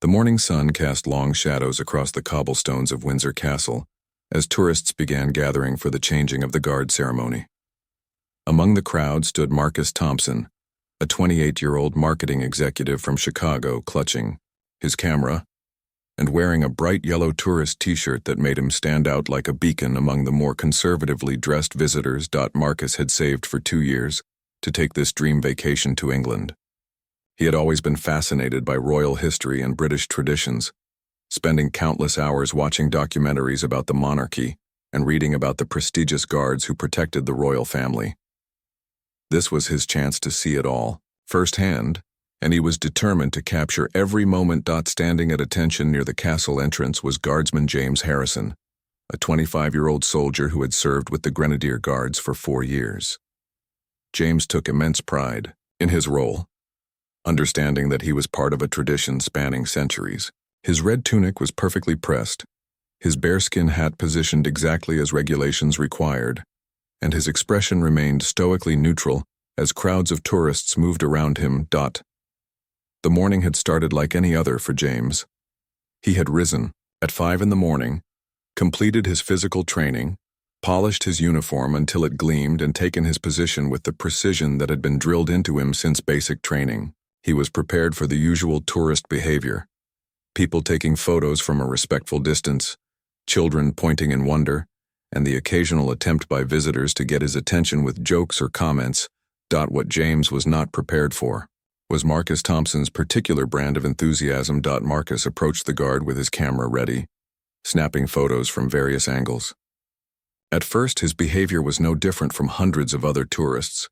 The morning sun cast long shadows across the cobblestones of Windsor Castle as tourists began gathering for the changing of the guard ceremony. Among the crowd stood Marcus Thompson, a 28-year-old marketing executive from Chicago, clutching his camera and wearing a bright yellow tourist t-shirt that made him stand out like a beacon among the more conservatively dressed visitors. Marcus had saved for 2 years to take this dream vacation to England. He had always been fascinated by royal history and British traditions, spending countless hours watching documentaries about the monarchy and reading about the prestigious guards who protected the royal family. This was his chance to see it all, firsthand, and he was determined to capture every moment. Standing at attention near the castle entrance was Guardsman James Harrison, a 25-year-old soldier who had served with the Grenadier Guards for 4 years. James took immense pride in his role, understanding that he was part of a tradition spanning centuries. His red tunic was perfectly pressed, his bearskin hat positioned exactly as regulations required, and his expression remained stoically neutral as crowds of tourists moved around him. The morning had started like any other for James. He had risen at 5 a.m, completed his physical training, polished his uniform until it gleamed, and taken his position with the precision that had been drilled into him since basic training. He was prepared for the usual tourist behavior: people taking photos from a respectful distance, children pointing in wonder, and the occasional attempt by visitors to get his attention with jokes or comments. What James was not prepared for was Marcus Thompson's particular brand of enthusiasm. Marcus approached the guard with his camera ready, snapping photos from various angles. At first, his behavior was no different from hundreds of other tourists.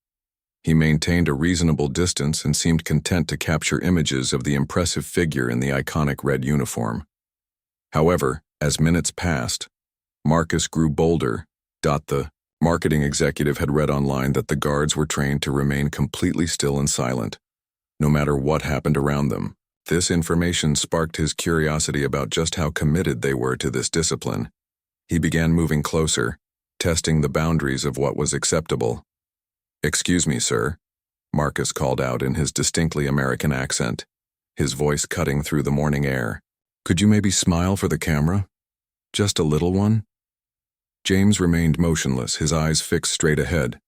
He maintained a reasonable distance and seemed content to capture images of the impressive figure in the iconic red uniform. However, as minutes passed, Marcus grew bolder. The marketing executive had read online that the guards were trained to remain completely still and silent, no matter what happened around them. This information sparked his curiosity about just how committed they were to this discipline. He began moving closer, testing the boundaries of what was acceptable. "Excuse me, sir," Marcus called out in his distinctly American accent, his voice cutting through the morning air. "Could you maybe smile for the camera? Just a little one?" James remained motionless, his eyes fixed straight ahead.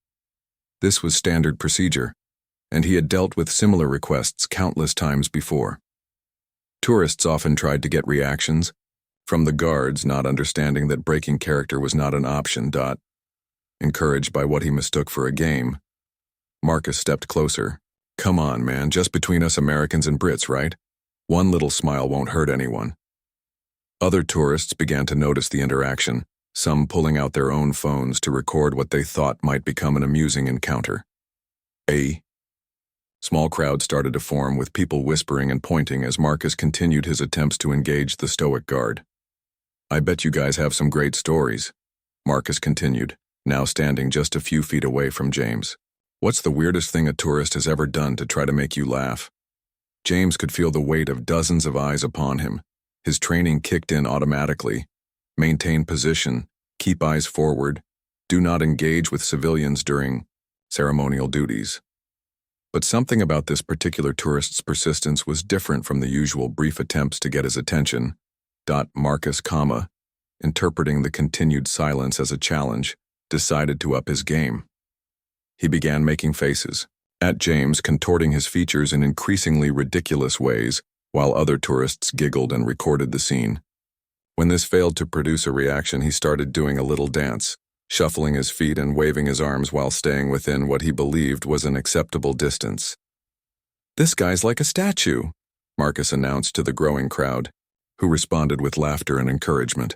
This was standard procedure, and he had dealt with similar requests countless times before. Tourists often tried to get reactions from the guards, not understanding that breaking character was not an option. Encouraged by what he mistook for a game, Marcus stepped closer. "Come on, man, just between us Americans and Brits, right? One little smile won't hurt anyone." Other tourists began to notice the interaction, some pulling out their own phones to record what they thought might become an amusing encounter. A small crowd started to form, with people whispering and pointing as Marcus continued his attempts to engage the stoic guard. "I bet you guys have some great stories," Marcus continued, now standing just a few feet away from James. "What's the weirdest thing a tourist has ever done to try to make you laugh?" James could feel the weight of dozens of eyes upon him. His training kicked in automatically. Maintain position, keep eyes forward, do not engage with civilians during ceremonial duties. But something about this particular tourist's persistence was different from the usual brief attempts to get his attention. Marcus, interpreting the continued silence as a challenge, decided to up his game. He began making faces at James, contorting his features in increasingly ridiculous ways, while other tourists giggled and recorded the scene. When this failed to produce a reaction, he started doing a little dance, shuffling his feet and waving his arms while staying within what he believed was an acceptable distance. "This guy's like a statue," Marcus announced to the growing crowd, who responded with laughter and encouragement.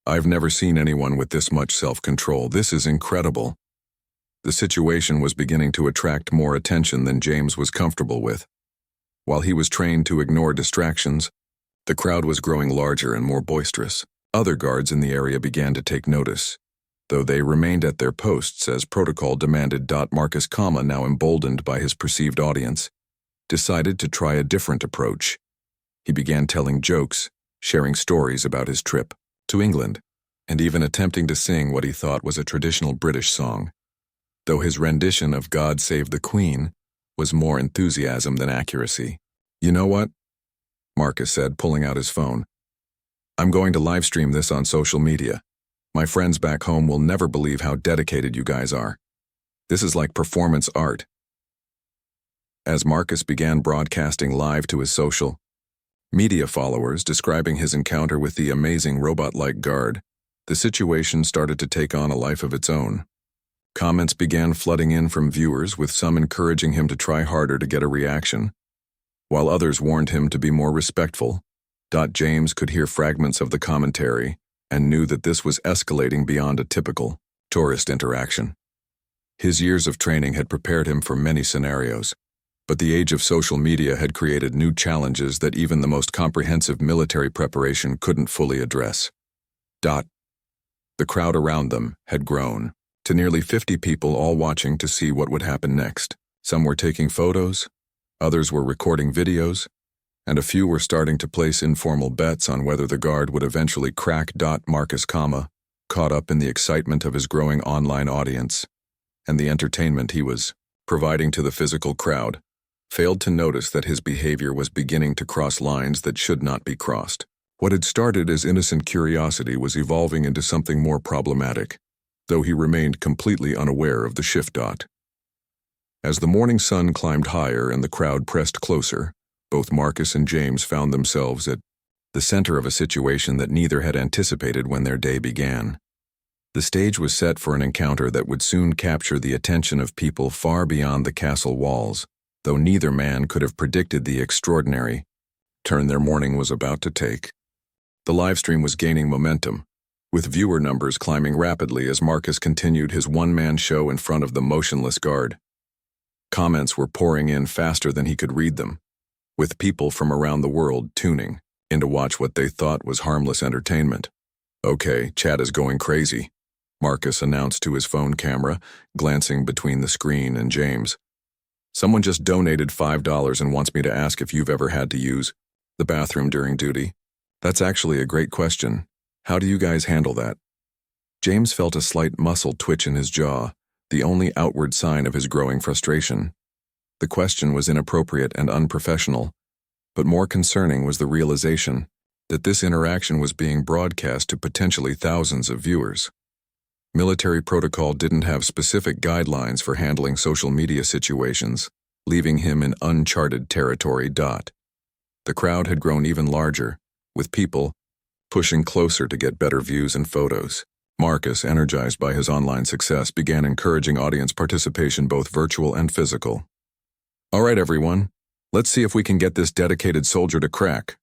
"I've never seen anyone with this much self-control. This is incredible." The situation was beginning to attract more attention than James was comfortable with. While he was trained to ignore distractions, the crowd was growing larger and more boisterous. Other guards in the area began to take notice, though they remained at their posts as protocol demanded. Marcus, now emboldened by his perceived audience, decided to try a different approach. He began telling jokes, sharing stories about his trip to England, and even attempting to sing what he thought was a traditional British song, though his rendition of "God Save the Queen" was more enthusiasm than accuracy. "You know what?" Marcus said, pulling out his phone. I'm going to live stream this on social media. My friends back home will never believe how dedicated you guys are. This is like performance art. As Marcus began broadcasting live to his social media followers describing his encounter with the amazing robot-like guard, the situation started to take on a life of its own. Comments began flooding in from viewers, with some encouraging him to try harder to get a reaction, while others warned him to be more respectful. James could hear fragments of the commentary and knew that this was escalating beyond a typical tourist interaction. His years of training had prepared him for many scenarios, but the age of social media had created new challenges that even the most comprehensive military preparation couldn't fully address. The crowd around them had grown to nearly 50 people, all watching to see what would happen next. Some were taking photos, others were recording videos, and a few were starting to place informal bets on whether the guard would eventually crack. Marcus, caught up in the excitement of his growing online audience and the entertainment he was providing to the physical crowd, failed to notice that his behavior was beginning to cross lines that should not be crossed. What had started as innocent curiosity was evolving into something more problematic, though he remained completely unaware of the shift. As the morning sun climbed higher and the crowd pressed closer, both Marcus and James found themselves at the center of a situation that neither had anticipated when their day began. The stage was set for an encounter that would soon capture the attention of people far beyond the castle walls, though neither man could have predicted the extraordinary turn their morning was about to take. The livestream was gaining momentum, with viewer numbers climbing rapidly as Marcus continued his one-man show in front of the motionless guard. Comments were pouring in faster than he could read them, with people from around the world tuning in to watch what they thought was harmless entertainment. Okay, chat is going crazy, Marcus announced to his phone camera, glancing between the screen and James. Someone just donated $5 and wants me to ask if you've ever had to use the bathroom during duty. That's actually a great question. How do you guys handle that? James felt a slight muscle twitch in his jaw, the only outward sign of his growing frustration. The question was inappropriate and unprofessional, but more concerning was the realization that this interaction was being broadcast to potentially thousands of viewers. Military protocol didn't have specific guidelines for handling social media situations, leaving him in uncharted territory. The crowd had grown even larger, with people pushing closer to get better views and photos. Marcus, energized by his online success, began encouraging audience participation, both virtual and physical. All right, everyone, let's see if we can get this dedicated soldier to crack,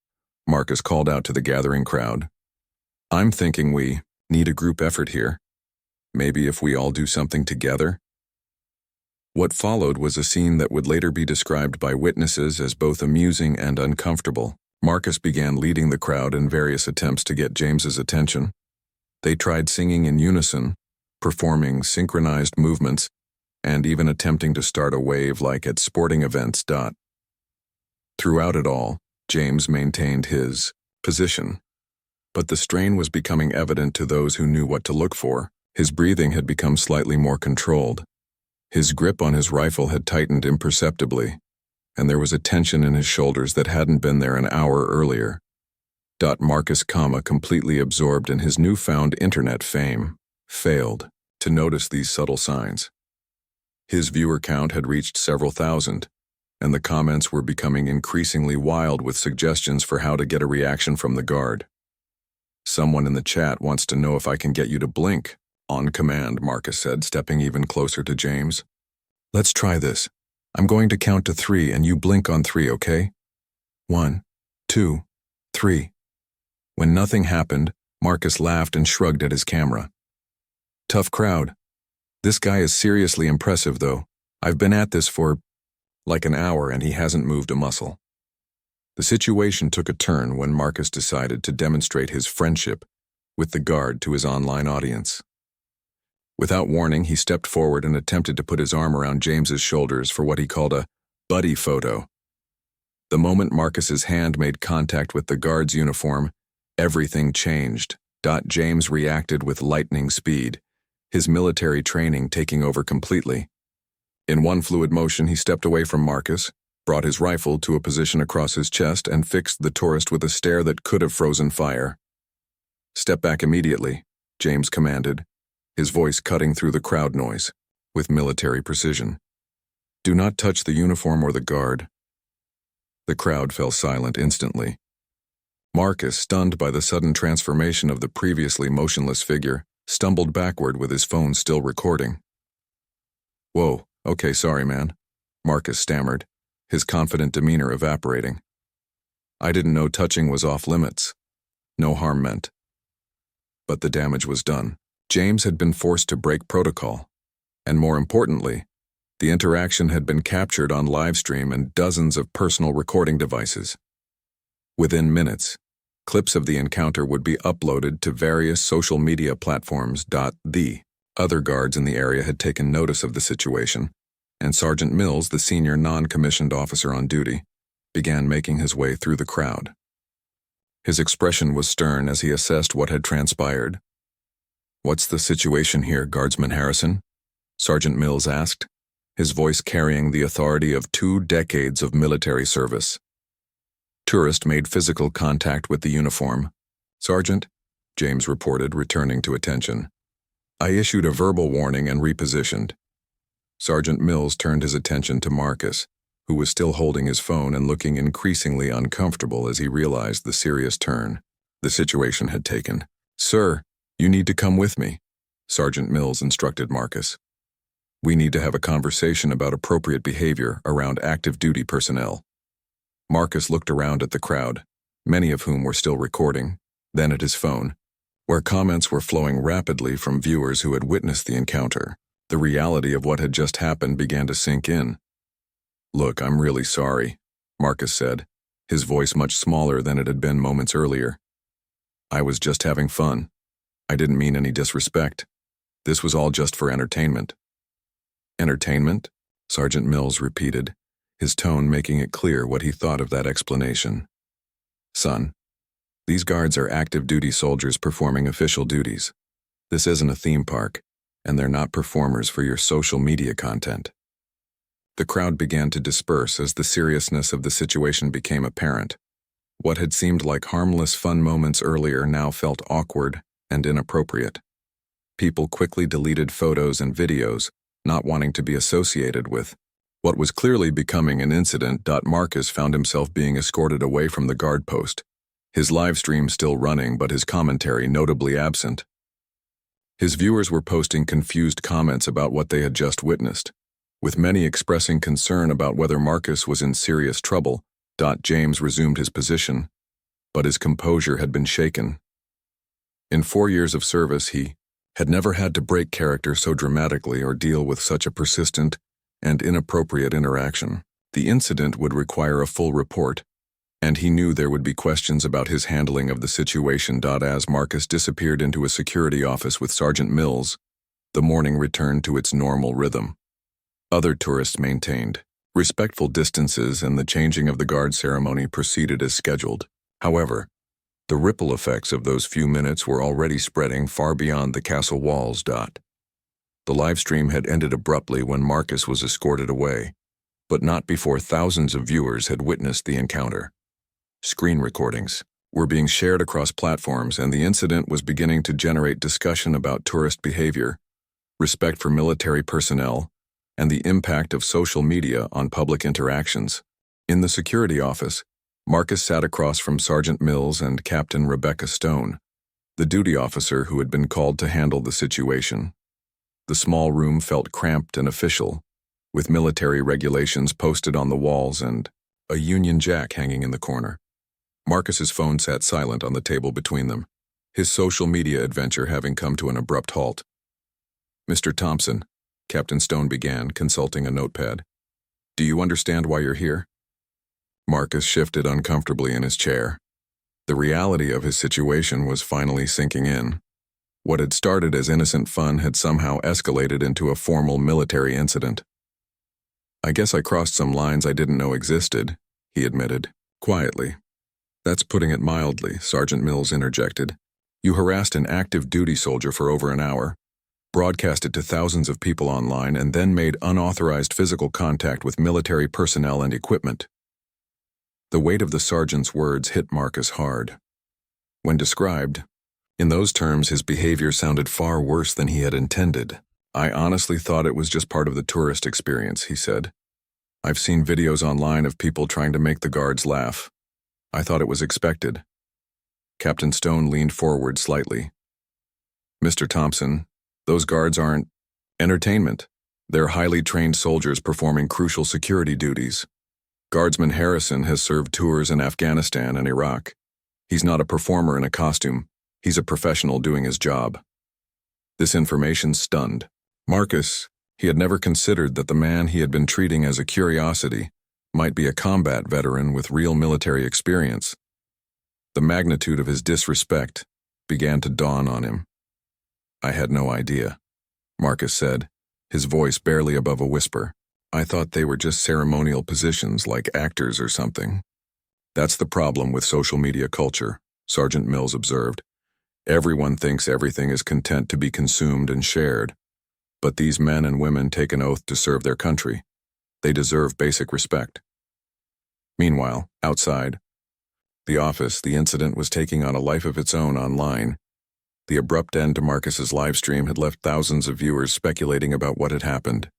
Marcus called out to the gathering crowd. I'm thinking we need a group effort here. Maybe if we all do something together? What followed was a scene that would later be described by witnesses as both amusing and uncomfortable. Marcus began leading the crowd in various attempts to get James's attention. They tried singing in unison, performing synchronized movements, and even attempting to start a wave like at sporting events. Throughout it all, James maintained his position. But the strain was becoming evident to those who knew what to look for. His breathing had become slightly more controlled. His grip on his rifle had tightened imperceptibly, and there was a tension in his shoulders that hadn't been there an hour earlier. Marcus, completely absorbed in his newfound internet fame, failed to notice these subtle signs. His viewer count had reached several thousand, and the comments were becoming increasingly wild with suggestions for how to get a reaction from the guard. Someone in the chat wants to know if I can get you to blink. On command, Marcus said, stepping even closer to James. Let's try this. I'm going to count to 3 and you blink on 3, okay? 1, 2, 3. When nothing happened, Marcus laughed and shrugged at his camera. Tough crowd. This guy is seriously impressive, though. I've been at this for like an hour and he hasn't moved a muscle. The situation took a turn when Marcus decided to demonstrate his friendship with the guard to his online audience. Without warning, he stepped forward and attempted to put his arm around James's shoulders for what he called a buddy photo. The moment Marcus's hand made contact with the guard's uniform, everything changed. James reacted with lightning speed, his military training taking over completely. In one fluid motion, he stepped away from Marcus, brought his rifle to a position across his chest, and fixed the tourist with a stare that could have frozen fire. "Step back immediately," James commanded, his voice cutting through the crowd noise, with military precision. "Do not touch the uniform or the guard." The crowd fell silent instantly. Marcus, stunned by the sudden transformation of the previously motionless figure, stumbled backward with his phone still recording. "Whoa, okay, sorry, man," Marcus stammered, his confident demeanor evaporating. "I didn't know touching was off limits. No harm meant." But the damage was done. James had been forced to break protocol. And more importantly, the interaction had been captured on livestream and dozens of personal recording devices. Within minutes, clips of the encounter would be uploaded to various social media platforms. The other guards in the area had taken notice of the situation, and Sergeant Mills, the senior non-commissioned officer on duty, began making his way through the crowd. His expression was stern as he assessed what had transpired. "What's the situation here, Guardsman Harrison?" Sergeant Mills asked, his voice carrying the authority of 2 decades of military service. Tourist made physical contact with the uniform. "Sergeant," James reported, returning to attention. "I issued a verbal warning and repositioned." Sergeant Mills turned his attention to Marcus, who was still holding his phone and looking increasingly uncomfortable as he realized the serious turn the situation had taken. "Sir, you need to come with me," Sergeant Mills instructed Marcus. "We need to have a conversation about appropriate behavior around active duty personnel." Marcus looked around at the crowd, many of whom were still recording, then at his phone, where comments were flowing rapidly from viewers who had witnessed the encounter. The reality of what had just happened began to sink in. "Look, I'm really sorry," Marcus said, his voice much smaller than it had been moments earlier. "I was just having fun. I didn't mean any disrespect. This was all just for entertainment." "Entertainment?" Sergeant Mills repeated, his tone making it clear what he thought of that explanation. "Son, these guards are active duty soldiers performing official duties. This isn't a theme park, and they're not performers for your social media content." The crowd began to disperse as the seriousness of the situation became apparent. What had seemed like harmless fun moments earlier now felt awkward and inappropriate. People quickly deleted photos and videos, not wanting to be associated with what was clearly becoming an incident. Marcus found himself being escorted away from the guard post, his live stream still running but his commentary notably absent. His viewers were posting confused comments about what they had just witnessed, with many expressing concern about whether Marcus was in serious trouble. James resumed his position, but his composure had been shaken. In 4 years of service, he had never had to break character so dramatically or deal with such a persistent and inappropriate interaction. The incident would require a full report, and he knew there would be questions about his handling of the situation. As Marcus disappeared into a security office with Sergeant Mills, the morning returned to its normal rhythm. Other tourists maintained respectful distances, and the changing of the guard ceremony proceeded as scheduled. However, the ripple effects of those few minutes were already spreading far beyond the castle walls. The livestream had ended abruptly when Marcus was escorted away, but not before thousands of viewers had witnessed the encounter. Screen recordings were being shared across platforms, and the incident was beginning to generate discussion about tourist behavior, respect for military personnel, and the impact of social media on public interactions. In the security office, Marcus sat across from Sergeant Mills and Captain Rebecca Stone, the duty officer who had been called to handle the situation. The small room felt cramped and official, with military regulations posted on the walls and a Union Jack hanging in the corner. Marcus's phone sat silent on the table between them, his social media adventure having come to an abrupt halt. "Mr. Thompson," Captain Stone began, consulting a notepad, "do you understand why you're here?" Marcus shifted uncomfortably in his chair. The reality of his situation was finally sinking in. What had started as innocent fun had somehow escalated into a formal military incident. "I guess I crossed some lines I didn't know existed," he admitted, quietly. "That's putting it mildly," Sergeant Mills interjected. "You harassed an active duty soldier for over an hour. broadcast it to thousands of people online, and then made unauthorized physical contact with military personnel and equipment. The weight of the sergeant's words hit Marcus hard. When described, in those terms, his behavior sounded far worse than he had intended. "I honestly thought it was just part of the tourist experience," he said. "I've seen videos online of people trying to make the guards laugh. I thought it was expected." Captain Stone leaned forward slightly. "Mr. Thompson, those guards aren't entertainment. They're highly trained soldiers performing crucial security duties. Guardsman Harrison has served tours in Afghanistan and Iraq. He's not a performer in a costume. He's a professional doing his job." This information stunned Marcus. He had never considered that the man he had been treating as a curiosity might be a combat veteran with real military experience. The magnitude of his disrespect began to dawn on him. "I had no idea," Marcus said, his voice barely above a whisper. "I thought they were just ceremonial positions like actors or something." "That's the problem with social media culture," Sergeant Mills observed. "Everyone thinks everything is content to be consumed and shared. But these men and women take an oath to serve their country. They deserve basic respect." Meanwhile, outside the office, the incident was taking on a life of its own online. The abrupt end to Marcus's live stream had left thousands of viewers speculating about what had happened.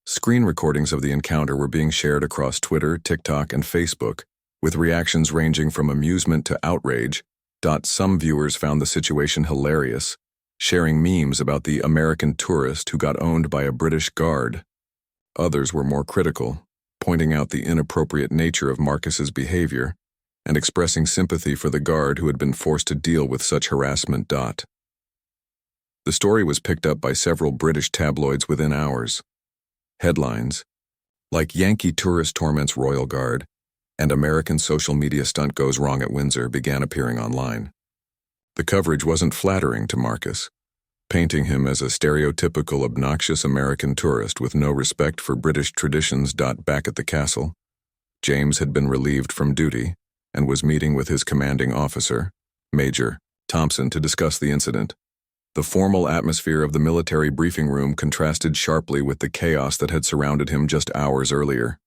Screen recordings of the encounter were being shared across Twitter, TikTok, and Facebook, with reactions ranging from amusement to outrage. Some viewers found the situation hilarious, sharing memes about the American tourist who got owned by a British guard. Others were more critical, pointing out the inappropriate nature of Marcus's behavior and expressing sympathy for the guard who had been forced to deal with such harassment. The story was picked up by several British tabloids within hours. Headlines, like "Yankee Tourist Torments Royal Guard" and "American Social Media Stunt Goes Wrong at Windsor" began appearing online. The coverage wasn't flattering to Marcus, painting him as a stereotypical obnoxious American tourist with no respect for British traditions. Back at the castle, James had been relieved from duty and was meeting with his commanding officer, Major Thompson, to discuss the incident. The formal atmosphere of the military briefing room contrasted sharply with the chaos that had surrounded him just hours earlier.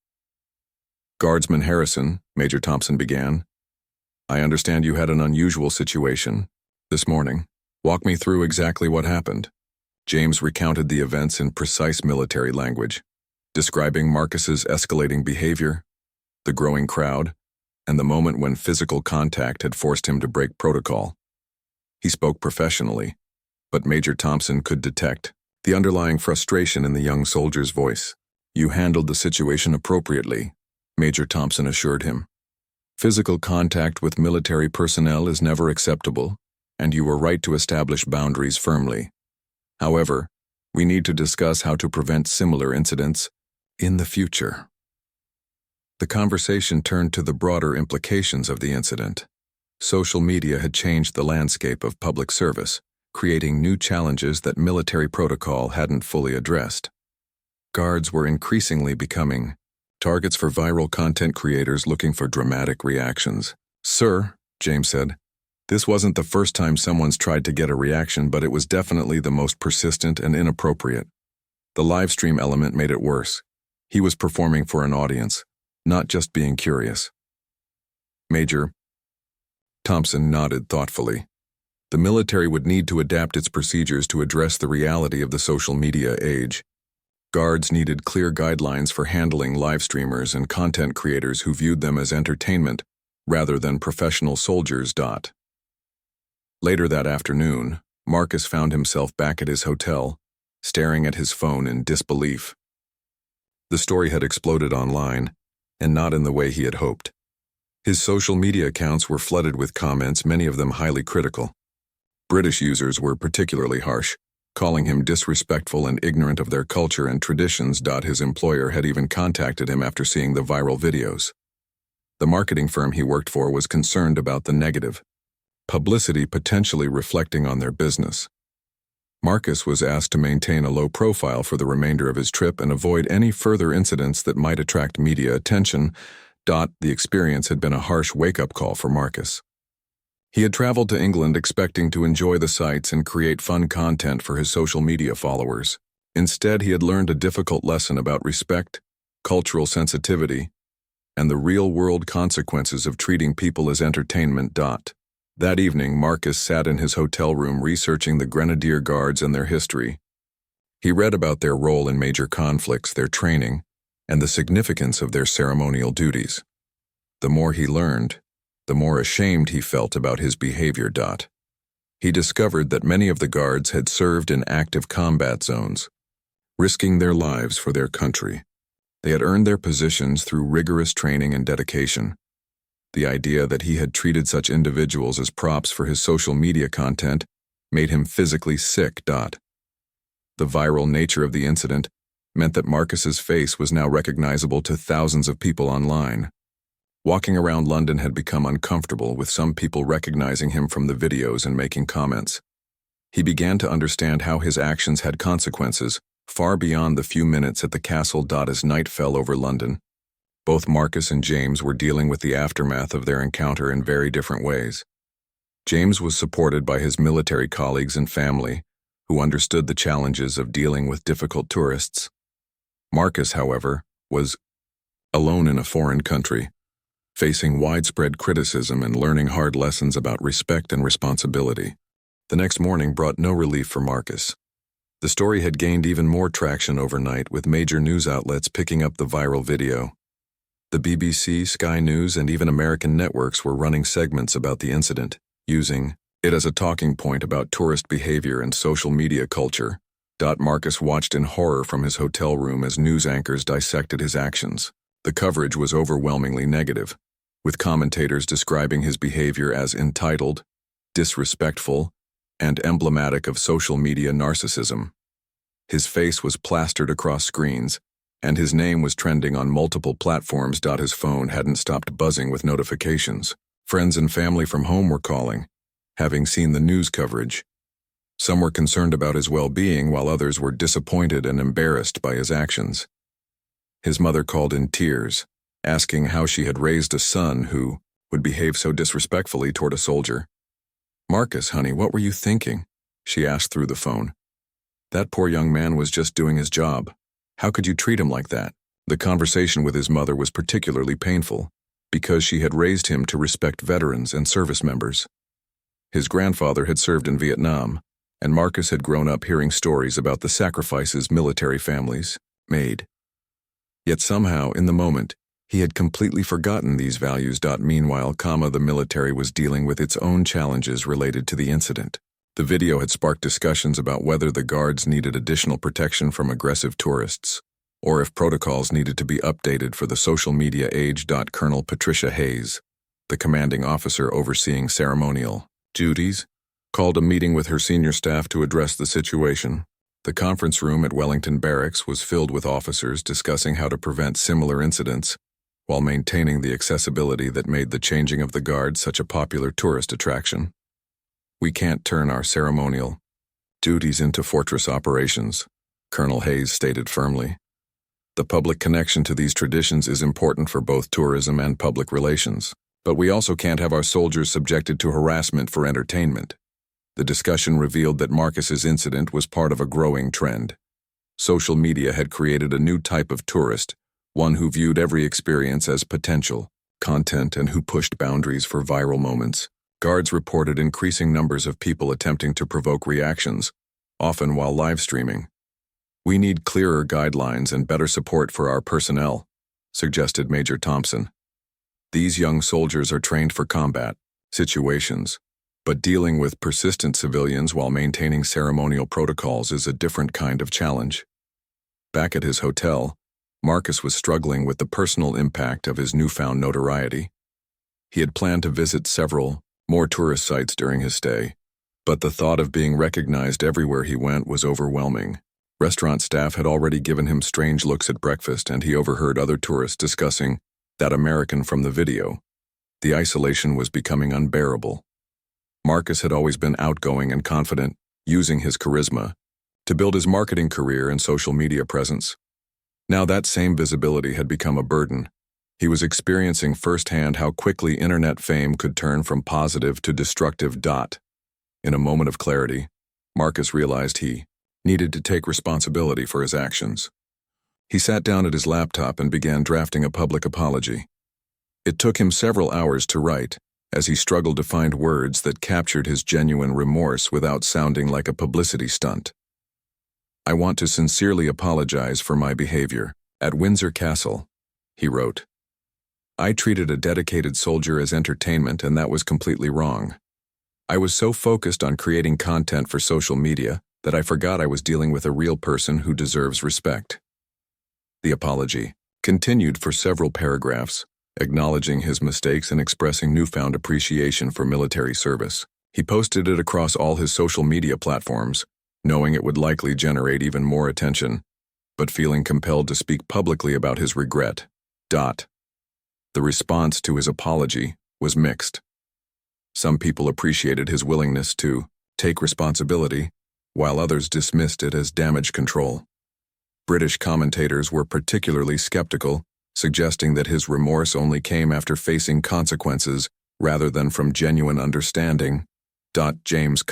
"Guardsman Harrison," Major Thompson began, "I understand you had an unusual situation this morning. Walk me through exactly what happened." James recounted the events in precise military language, describing Marcus's escalating behavior, the growing crowd, and the moment when physical contact had forced him to break protocol. He spoke professionally, but Major Thompson could detect the underlying frustration in the young soldier's voice. "You handled the situation appropriately," Major Thompson assured him. "Physical contact with military personnel is never acceptable, and you were right to establish boundaries firmly. However, we need to discuss how to prevent similar incidents in the future." The conversation turned to the broader implications of the incident. Social media had changed the landscape of public service, creating new challenges that military protocol hadn't fully addressed. Guards were increasingly becoming targets for viral content creators looking for dramatic reactions. "Sir," James said, "this wasn't the first time someone's tried to get a reaction, but it was definitely the most persistent and inappropriate. The live stream element made it worse. He was performing for an audience, not just being curious." Major Thompson nodded thoughtfully. The military would need to adapt its procedures to address the reality of the social media age. Guards needed clear guidelines for handling live streamers and content creators who viewed them as entertainment rather than professional soldiers. Later that afternoon, Marcus found himself back at his hotel, staring at his phone in disbelief. The story had exploded online, and not in the way he had hoped. His social media accounts were flooded with comments, many of them highly critical. British users were particularly harsh, calling him disrespectful and ignorant of their culture and traditions. His employer had even contacted him after seeing the viral videos. The marketing firm he worked for was concerned about the negative publicity potentially reflecting on their business. Marcus was asked to maintain a low profile for the remainder of his trip and avoid any further incidents that might attract media attention. The experience had been a harsh wake-up call for Marcus. He had traveled to England expecting to enjoy the sights and create fun content for his social media followers. Instead, he had learned a difficult lesson about respect, cultural sensitivity, and the real-world consequences of treating people as entertainment. That evening, Marcus sat in his hotel room researching the Grenadier Guards and their history. He read about their role in major conflicts, their training, and the significance of their ceremonial duties. The more he learned, the more ashamed he felt about his behavior. He discovered that many of the guards had served in active combat zones, risking their lives for their country. They had earned their positions through rigorous training and dedication. The idea that he had treated such individuals as props for his social media content made him physically sick. The viral nature of the incident meant that Marcus's face was now recognizable to thousands of people online. Walking around London had become uncomfortable, with some people recognizing him from the videos and making comments. He began to understand how his actions had consequences far beyond the few minutes at the castle. As night fell over London, both Marcus and James were dealing with the aftermath of their encounter in very different ways. James was supported by his military colleagues and family, who understood the challenges of dealing with difficult tourists. Marcus, however, was alone in a foreign country, facing widespread criticism and learning hard lessons about respect and responsibility. The next morning brought no relief for Marcus. The story had gained even more traction overnight, with major news outlets picking up the viral video. The BBC, Sky News, and even American networks were running segments about the incident, using it as a talking point about tourist behavior and social media culture. Marcus watched in horror from his hotel room as news anchors dissected his actions. The coverage was overwhelmingly negative, with commentators describing his behavior as entitled, disrespectful, and emblematic of social media narcissism. His face was plastered across screens, and his name was trending on multiple platforms. His phone hadn't stopped buzzing with notifications. Friends and family from home were calling, having seen the news coverage. Some were concerned about his well-being, while others were disappointed and embarrassed by his actions. His mother called in tears, asking how she had raised a son who would behave so disrespectfully toward a soldier. "Marcus, honey, what were you thinking?" she asked through the phone. "That poor young man was just doing his job. How could you treat him like that?" The conversation with his mother was particularly painful, because she had raised him to respect veterans and service members. His grandfather had served in Vietnam, and Marcus had grown up hearing stories about the sacrifices military families made. Yet somehow, in the moment, he had completely forgotten these values. Meanwhile, the military was dealing with its own challenges related to the incident. The video had sparked discussions about whether the guards needed additional protection from aggressive tourists, or if protocols needed to be updated for the social media age. Colonel Patricia Hayes, the commanding officer overseeing ceremonial duties, called a meeting with her senior staff to address the situation. The conference room at Wellington Barracks was filled with officers discussing how to prevent similar incidents while maintaining the accessibility that made the changing of the guard such a popular tourist attraction. "We can't turn our ceremonial duties into fortress operations," Colonel Hayes stated firmly. "The public connection to these traditions is important for both tourism and public relations, but we also can't have our soldiers subjected to harassment for entertainment." The discussion revealed that Marcus's incident was part of a growing trend. Social media had created a new type of tourist, one who viewed every experience as potential content and who pushed boundaries for viral moments. Guards reported increasing numbers of people attempting to provoke reactions, often while live streaming. "We need clearer guidelines and better support for our personnel," suggested Major Thompson. "These young soldiers are trained for combat situations, but dealing with persistent civilians while maintaining ceremonial protocols is a different kind of challenge." Back at his hotel, Marcus was struggling with the personal impact of his newfound notoriety. He had planned to visit several more tourist sites during his stay, but the thought of being recognized everywhere he went was overwhelming. Restaurant staff had already given him strange looks at breakfast, and he overheard other tourists discussing that American from the video. The isolation was becoming unbearable. Marcus had always been outgoing and confident, using his charisma to build his marketing career and social media presence. Now that same visibility had become a burden. He was experiencing firsthand how quickly internet fame could turn from positive to destructive. In a moment of clarity, Marcus realized he needed to take responsibility for his actions. He sat down at his laptop and began drafting a public apology. It took him several hours to write, as he struggled to find words that captured his genuine remorse without sounding like a publicity stunt. "I want to sincerely apologize for my behavior at Windsor Castle," he wrote. "I treated a dedicated soldier as entertainment, and that was completely wrong. I was so focused on creating content for social media that I forgot I was dealing with a real person who deserves respect." The apology continued for several paragraphs, acknowledging his mistakes and expressing newfound appreciation for military service. He posted it across all his social media platforms, knowing it would likely generate even more attention, but feeling compelled to speak publicly about his regret. The response to his apology was mixed. Some people appreciated his willingness to take responsibility, while others dismissed it as damage control. British commentators were particularly skeptical, suggesting that his remorse only came after facing consequences rather than from genuine understanding. James,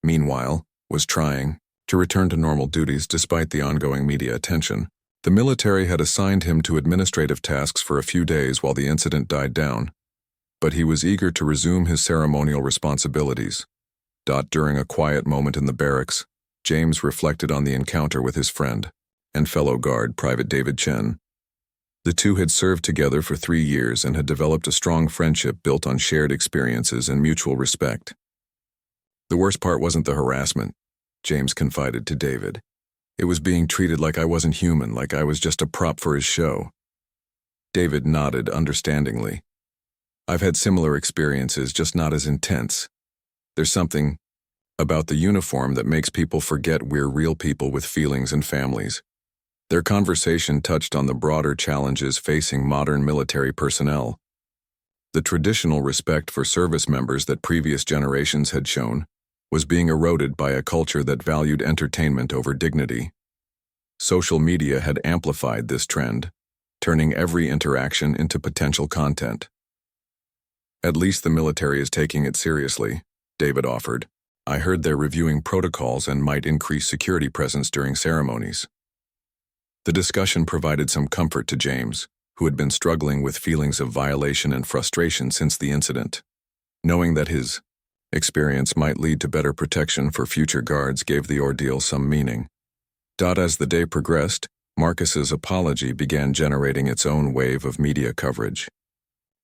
meanwhile, was trying to return to normal duties despite the ongoing media attention. The military had assigned him to administrative tasks for a few days while the incident died down, but he was eager to resume his ceremonial responsibilities. During a quiet moment in the barracks, James reflected on the encounter with his friend and fellow guard, Private David Chen. The two had served together for 3 years and had developed a strong friendship built on shared experiences and mutual respect. "The worst part wasn't the harassment," James confided to David. "It was being treated like I wasn't human, like I was just a prop for his show." David nodded understandingly. "I've had similar experiences, just not as intense. There's something about the uniform that makes people forget we're real people with feelings and families." Their conversation touched on the broader challenges facing modern military personnel. The traditional respect for service members that previous generations had shown was being eroded by a culture that valued entertainment over dignity. Social media had amplified this trend, turning every interaction into potential content. "At least the military is taking it seriously," David offered. "I heard they're reviewing protocols and might increase security presence during ceremonies." The discussion provided some comfort to James, who had been struggling with feelings of violation and frustration since the incident. Knowing that his experience might lead to better protection for future guards gave the ordeal some meaning. As the day progressed, Marcus's apology began generating its own wave of media coverage.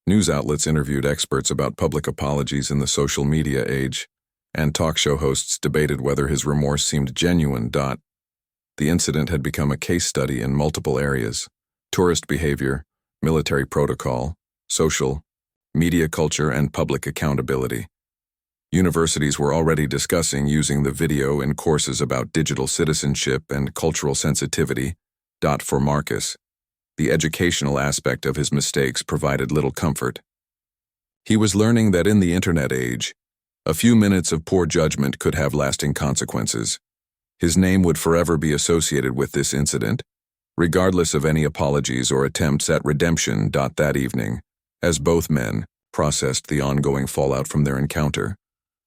News outlets interviewed experts about public apologies in the social media age, and talk show hosts debated whether his remorse seemed genuine. The incident had become a case study in multiple areas: tourist behavior, military protocol, social, media culture, and public accountability. Universities were already discussing using the video in courses about digital citizenship and cultural sensitivity. For Marcus, the educational aspect of his mistakes provided little comfort. He was learning that in the internet age, a few minutes of poor judgment could have lasting consequences. His name would forever be associated with this incident, regardless of any apologies or attempts at redemption. That evening, as both men processed the ongoing fallout from their encounter,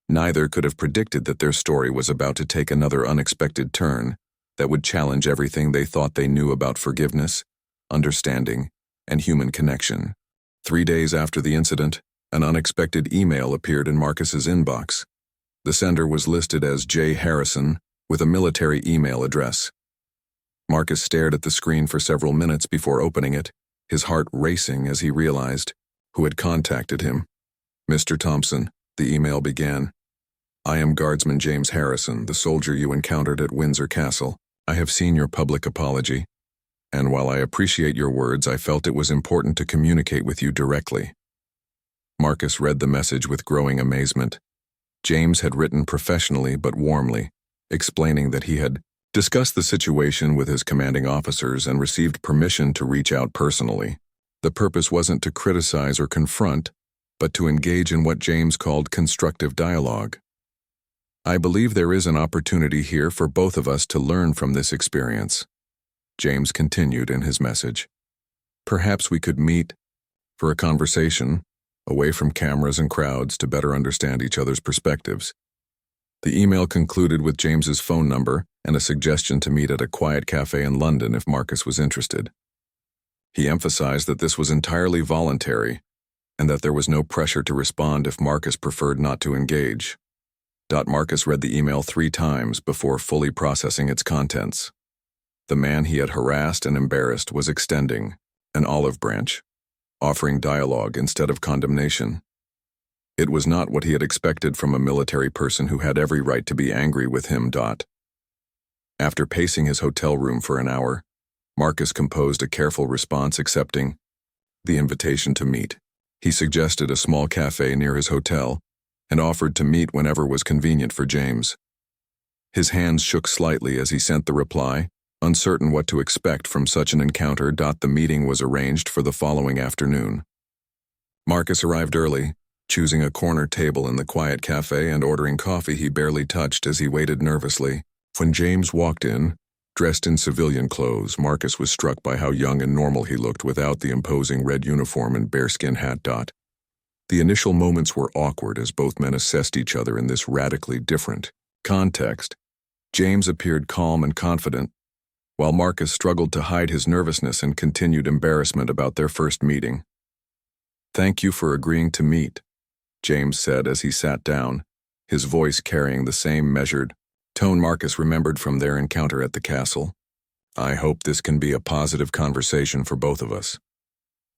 neither could have predicted that their story was about to take another unexpected turn that would challenge everything they thought they knew about forgiveness, understanding, and human connection. 3 days after the incident, an unexpected email appeared in Marcus's inbox. The sender was listed as J. Harrison, with a military email address. Marcus stared at the screen for several minutes before opening it, his heart racing as he realized who had contacted him. "Mr. Thompson," the email began, "I am Guardsman James Harrison, the soldier you encountered at Windsor Castle. I have seen your public apology, and while I appreciate your words, I felt it was important to communicate with you directly." Marcus read the message with growing amazement. James had written professionally but warmly, explaining that he had discussed the situation with his commanding officers and received permission to reach out personally. The purpose wasn't to criticize or confront, but to engage in what James called constructive dialogue. "I believe there is an opportunity here for both of us to learn from this experience," James continued in his message. "Perhaps we could meet for a conversation, away from cameras and crowds to better understand each other's perspectives. The email concluded with James's phone number and a suggestion to meet at a quiet cafe in London if Marcus was interested. He emphasized that this was entirely voluntary and that there was no pressure to respond if Marcus preferred not to engage. Marcus read the email 3 times before fully processing its contents. The man he had harassed and embarrassed was extending an olive branch, offering dialogue instead of condemnation. It was not what he had expected from a military person who had every right to be angry with him. After pacing his hotel room for an hour, Marcus composed a careful response accepting the invitation to meet. He suggested a small cafe near his hotel and offered to meet whenever was convenient for James. His hands shook slightly as he sent the reply, uncertain what to expect from such an encounter. The meeting was arranged for the following afternoon. Marcus arrived early, choosing a corner table in the quiet cafe and ordering coffee he barely touched as he waited nervously. When James walked in, dressed in civilian clothes, Marcus was struck by how young and normal he looked without the imposing red uniform and bearskin hat. The initial moments were awkward as both men assessed each other in this radically different context. James appeared calm and confident, while Marcus struggled to hide his nervousness and continued embarrassment about their first meeting. "Thank you for agreeing to meet," James said as he sat down, his voice carrying the same measured tone Marcus remembered from their encounter at the castle. "I hope this can be a positive conversation for both of us."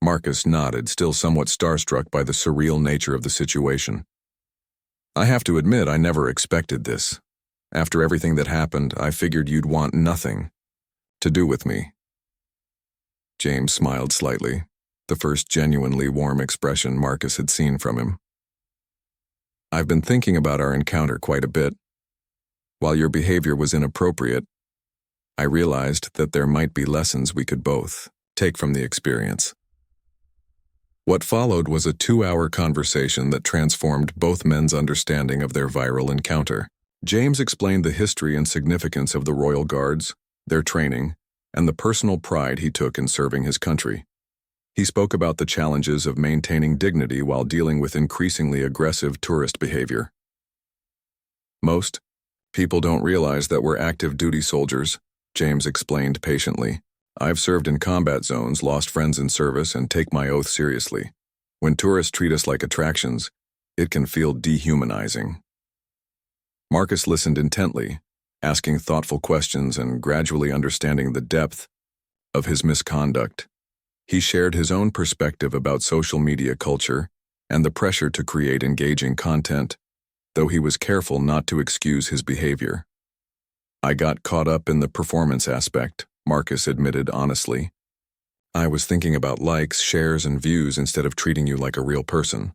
Marcus nodded, still somewhat starstruck by the surreal nature of the situation. "I have to admit, I never expected this. After everything that happened, I figured you'd want nothing to do with me." James smiled slightly, the first genuinely warm expression Marcus had seen from him. "I've been thinking about our encounter quite a bit. While your behavior was inappropriate, I realized that there might be lessons we could both take from the experience." What followed was a 2-hour conversation that transformed both men's understanding of their viral encounter. James explained the history and significance of the Royal Guards, their training, and the personal pride he took in serving his country. He spoke about the challenges of maintaining dignity while dealing with increasingly aggressive tourist behavior. "Most people don't realize that we're active duty soldiers," James explained patiently. "I've served in combat zones, lost friends in service, and take my oath seriously. When tourists treat us like attractions, it can feel dehumanizing." Marcus listened intently, asking thoughtful questions and gradually understanding the depth of his misconduct. He shared his own perspective about social media culture and the pressure to create engaging content, though he was careful not to excuse his behavior. "I got caught up in the performance aspect," Marcus admitted honestly. "I was thinking about likes, shares, and views instead of treating you like a real person.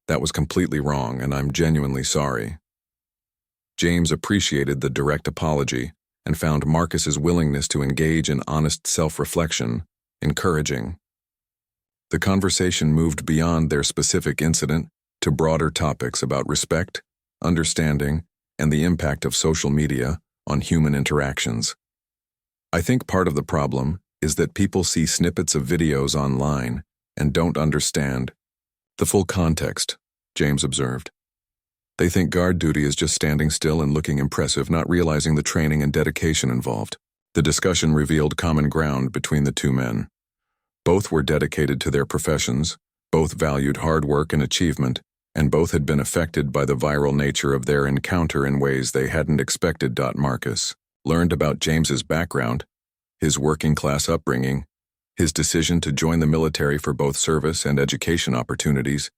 That was completely wrong, and I'm genuinely sorry." James appreciated the direct apology and found Marcus's willingness to engage in honest self-reflection encouraging. The conversation moved beyond their specific incident to broader topics about respect, understanding, and the impact of social media on human interactions. "I think part of the problem is that people see snippets of videos online and don't understand the full context," James observed. "They think guard duty is just standing still and looking impressive, not realizing the training and dedication involved." The discussion revealed common ground between the two men. Both were dedicated to their professions, both valued hard work and achievement, and both had been affected by the viral nature of their encounter in ways they hadn't expected. Marcus learned about James's background, his working-class upbringing, his decision to join the military for both service and education opportunities,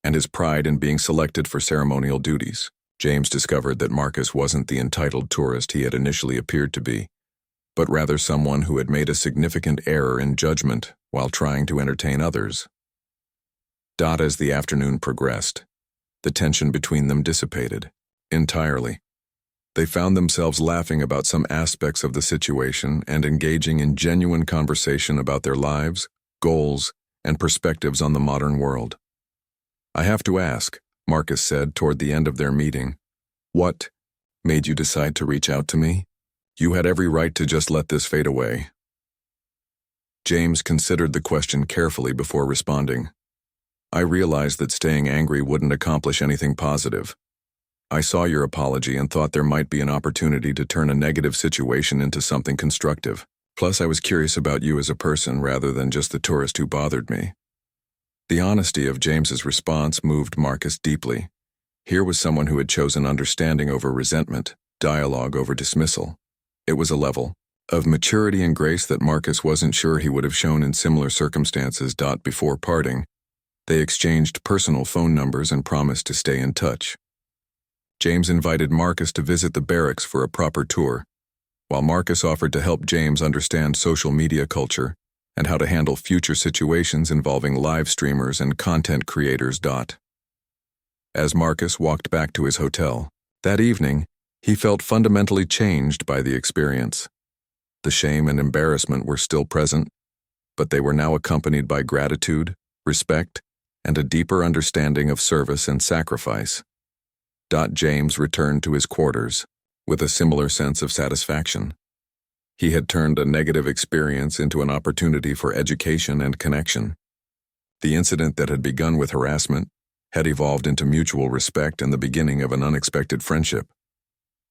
and his pride in being selected for ceremonial duties. James discovered that Marcus wasn't the entitled tourist he had initially appeared to be, but rather someone who had made a significant error in judgment while trying to entertain others. As the afternoon progressed, the tension between them dissipated entirely. They found themselves laughing about some aspects of the situation and engaging in genuine conversation about their lives, goals, and perspectives on the modern world. "I have to ask," Marcus said toward the end of their meeting, "what made you decide to reach out to me? You had every right to just let this fade away." James considered the question carefully before responding. I realized that staying angry wouldn't accomplish anything positive. I saw your apology and thought there might be an opportunity to turn a negative situation into something constructive. Plus, I was curious about you as a person rather than just the tourist who bothered me. The honesty of James's response moved Marcus deeply. Here was someone who had chosen understanding over resentment, dialogue over dismissal. It was a level of maturity and grace that Marcus wasn't sure he would have shown in similar circumstances. Before parting, they exchanged personal phone numbers and promised to stay in touch. James invited Marcus to visit the barracks for a proper tour, while Marcus offered to help James understand social media culture and how to handle future situations involving live streamers and content creators. As Marcus walked back to his hotel that evening, he felt fundamentally changed by the experience. The shame and embarrassment were still present, but they were now accompanied by gratitude, respect, and a deeper understanding of service and sacrifice. James returned to his quarters with a similar sense of satisfaction. He had turned a negative experience into an opportunity for education and connection. The incident that had begun with harassment had evolved into mutual respect and the beginning of an unexpected friendship.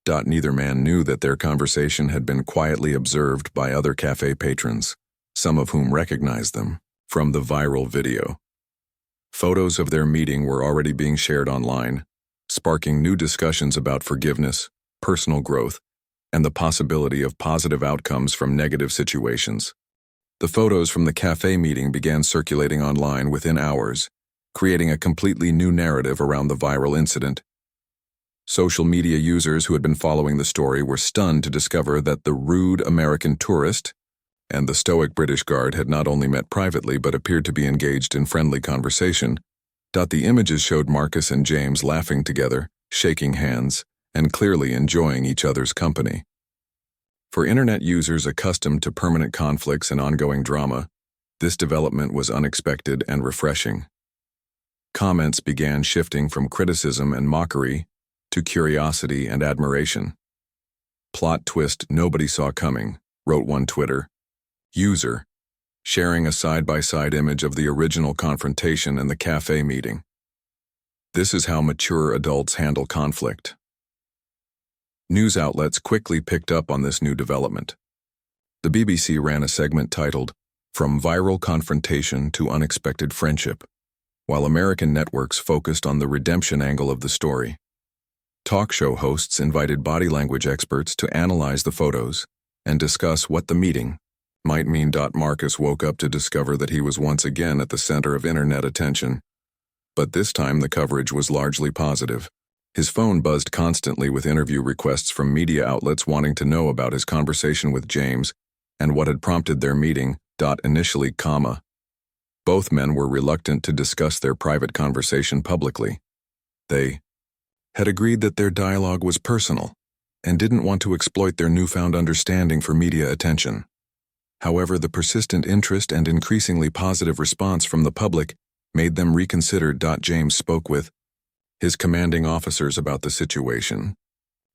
Neither man knew that their conversation had been quietly observed by other cafe patrons, some of whom recognized them from the viral video. Photos of their meeting were already being shared online, sparking new discussions about forgiveness, personal growth, and the possibility of positive outcomes from negative situations. The photos from the cafe meeting began circulating online within hours, creating a completely new narrative around the viral incident. Social media users who had been following the story were stunned to discover that the rude American tourist and the stoic British guard had not only met privately but appeared to be engaged in friendly conversation. The images showed Marcus and James laughing together, shaking hands, and clearly enjoying each other's company. For internet users accustomed to permanent conflicts and ongoing drama, this development was unexpected and refreshing. Comments began shifting from criticism and mockery to curiosity and admiration. "Plot twist nobody saw coming," wrote one Twitter user, sharing a side-by-side image of the original confrontation and the cafe meeting. This is how mature adults handle conflict. News outlets quickly picked up on this new development. The BBC ran a segment titled, "From Viral Confrontation to Unexpected Friendship," while American networks focused on the redemption angle of the story. Talk show hosts invited body language experts to analyze the photos and discuss what the meeting might mean. Marcus woke up to discover that he was once again at the center of internet attention. But this time the coverage was largely positive. His phone buzzed constantly with interview requests from media outlets wanting to know about his conversation with James and what had prompted their meeting. Initially, both men were reluctant to discuss their private conversation publicly. They had agreed that their dialogue was personal and didn't want to exploit their newfound understanding for media attention. However, the persistent interest and increasingly positive response from the public made them reconsider. James spoke with his commanding officers about the situation.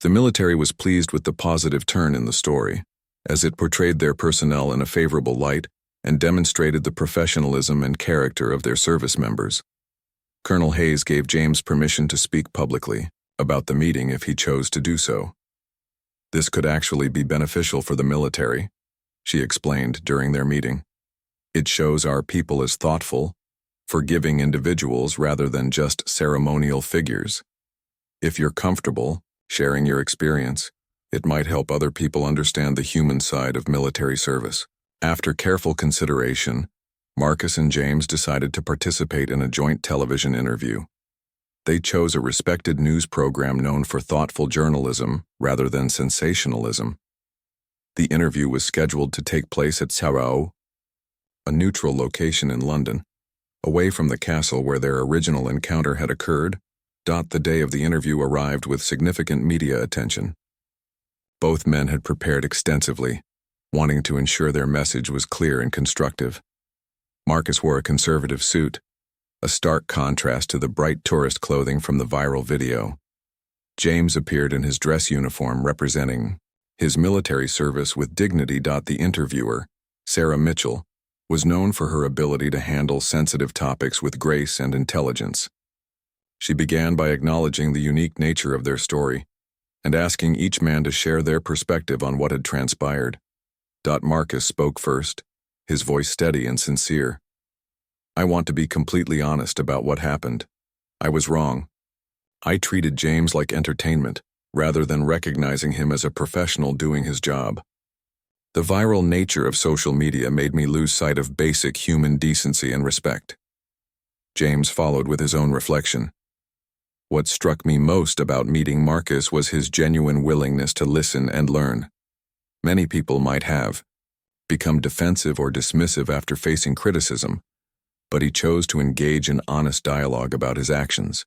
The military was pleased with the positive turn in the story, as it portrayed their personnel in a favorable light and demonstrated the professionalism and character of their service members. Colonel Hayes gave James permission to speak publicly about the meeting if he chose to do so. "This could actually be beneficial for the military," she explained during their meeting. "It shows our people as thoughtful, forgiving individuals rather than just ceremonial figures. If you're comfortable sharing your experience, it might help other people understand the human side of military service." After careful consideration, Marcus and James decided to participate in a joint television interview. They chose a respected news program known for thoughtful journalism rather than sensationalism. The interview was scheduled to take place at Sarao, a neutral location in London, away from the castle where their original encounter had occurred. The day of the interview arrived with significant media attention. Both men had prepared extensively, wanting to ensure their message was clear and constructive. Marcus wore a conservative suit, a stark contrast to the bright tourist clothing from the viral video. James appeared in his dress uniform representing his military service with dignity. The interviewer, Sarah Mitchell, was known for her ability to handle sensitive topics with grace and intelligence. She began by acknowledging the unique nature of their story and asking each man to share their perspective on what had transpired. Marcus spoke first, his voice steady and sincere. "I want to be completely honest about what happened. I was wrong. I treated James like entertainment, rather than recognizing him as a professional doing his job. The viral nature of social media made me lose sight of basic human decency and respect." James followed with his own reflection. "What struck me most about meeting Marcus was his genuine willingness to listen and learn. Many people might have become defensive or dismissive after facing criticism, but he chose to engage in honest dialogue about his actions.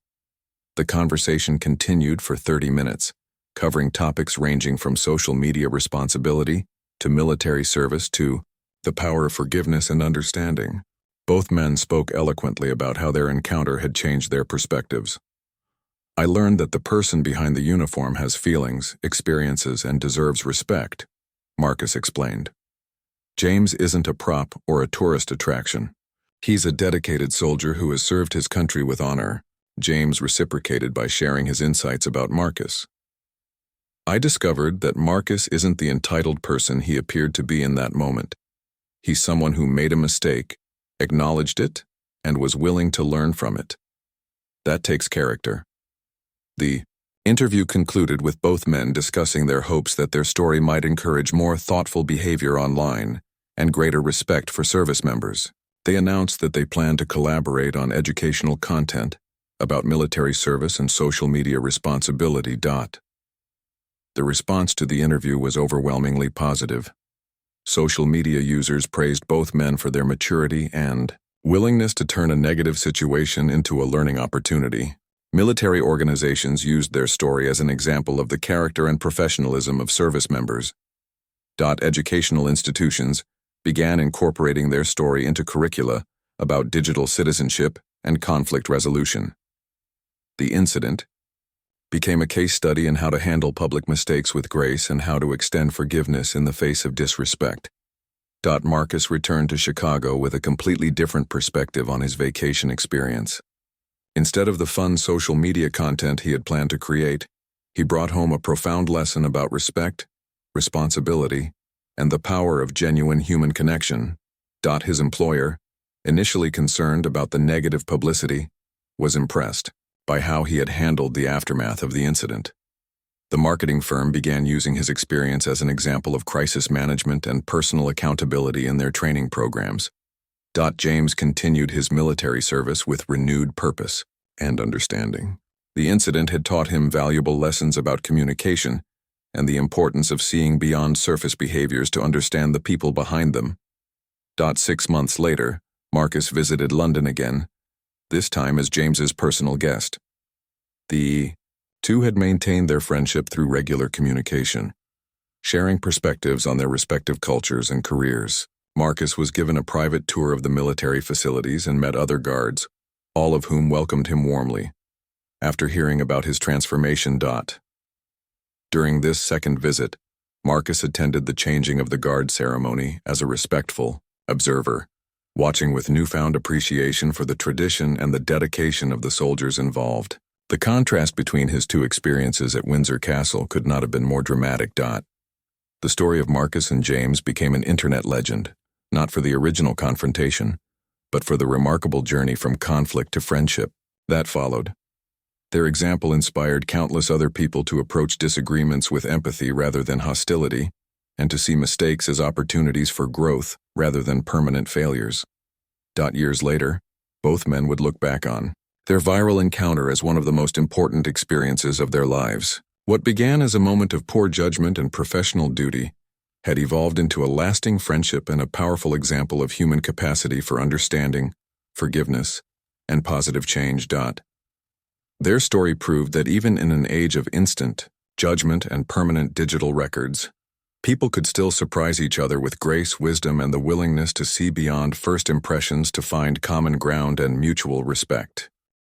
The conversation continued for 30 minutes, covering topics ranging from social media responsibility to military service to the power of forgiveness and understanding. Both men spoke eloquently about how their encounter had changed their perspectives. "I learned that the person behind the uniform has feelings, experiences, and deserves respect," Marcus explained. "James isn't a prop or a tourist attraction. He's a dedicated soldier who has served his country with honor." James reciprocated by sharing his insights about Marcus. "I discovered that Marcus isn't the entitled person he appeared to be in that moment. He's someone who made a mistake, acknowledged it, and was willing to learn from it. That takes character." The interview concluded with both men discussing their hopes that their story might encourage more thoughtful behavior online and greater respect for service members. They announced that they plan to collaborate on educational content about military service and social media responsibility. The response to the interview was overwhelmingly positive. Social media users praised both men for their maturity and willingness to turn a negative situation into a learning opportunity. Military organizations used their story as an example of the character and professionalism of service members. Educational institutions began incorporating their story into curricula about digital citizenship and conflict resolution. The incident became a case study in how to handle public mistakes with grace and how to extend forgiveness in the face of disrespect. Marcus returned to Chicago with a completely different perspective on his vacation experience. Instead of the fun social media content he had planned to create, he brought home a profound lesson about respect, responsibility, and the power of genuine human connection. His employer, initially concerned about the negative publicity, was impressed by how he had handled the aftermath of the incident. The marketing firm began using his experience as an example of crisis management and personal accountability in their training programs. James continued his military service with renewed purpose and understanding. The incident had taught him valuable lessons about communication and the importance of seeing beyond surface behaviors to understand the people behind them. 6 months later, Marcus visited London again, this time as James's personal guest. The two had maintained their friendship through regular communication, sharing perspectives on their respective cultures and careers. Marcus was given a private tour of the military facilities and met other guards, all of whom welcomed him warmly. After hearing about his transformation. During this second visit, Marcus attended the changing of the guard ceremony as a respectful observer, watching with newfound appreciation for the tradition and the dedication of the soldiers involved. The contrast between his two experiences at Windsor Castle could not have been more dramatic. The story of Marcus and James became an internet legend, not for the original confrontation, but for the remarkable journey from conflict to friendship that followed. Their example inspired countless other people to approach disagreements with empathy rather than hostility, and to see mistakes as opportunities for growth rather than permanent failures. Years later, both men would look back on their viral encounter as one of the most important experiences of their lives. What began as a moment of poor judgment and professional duty had evolved into a lasting friendship and a powerful example of human capacity for understanding, forgiveness, and positive change. Their story proved that even in an age of instant judgment and permanent digital records, people could still surprise each other with grace, wisdom, and the willingness to see beyond first impressions to find common ground and mutual respect.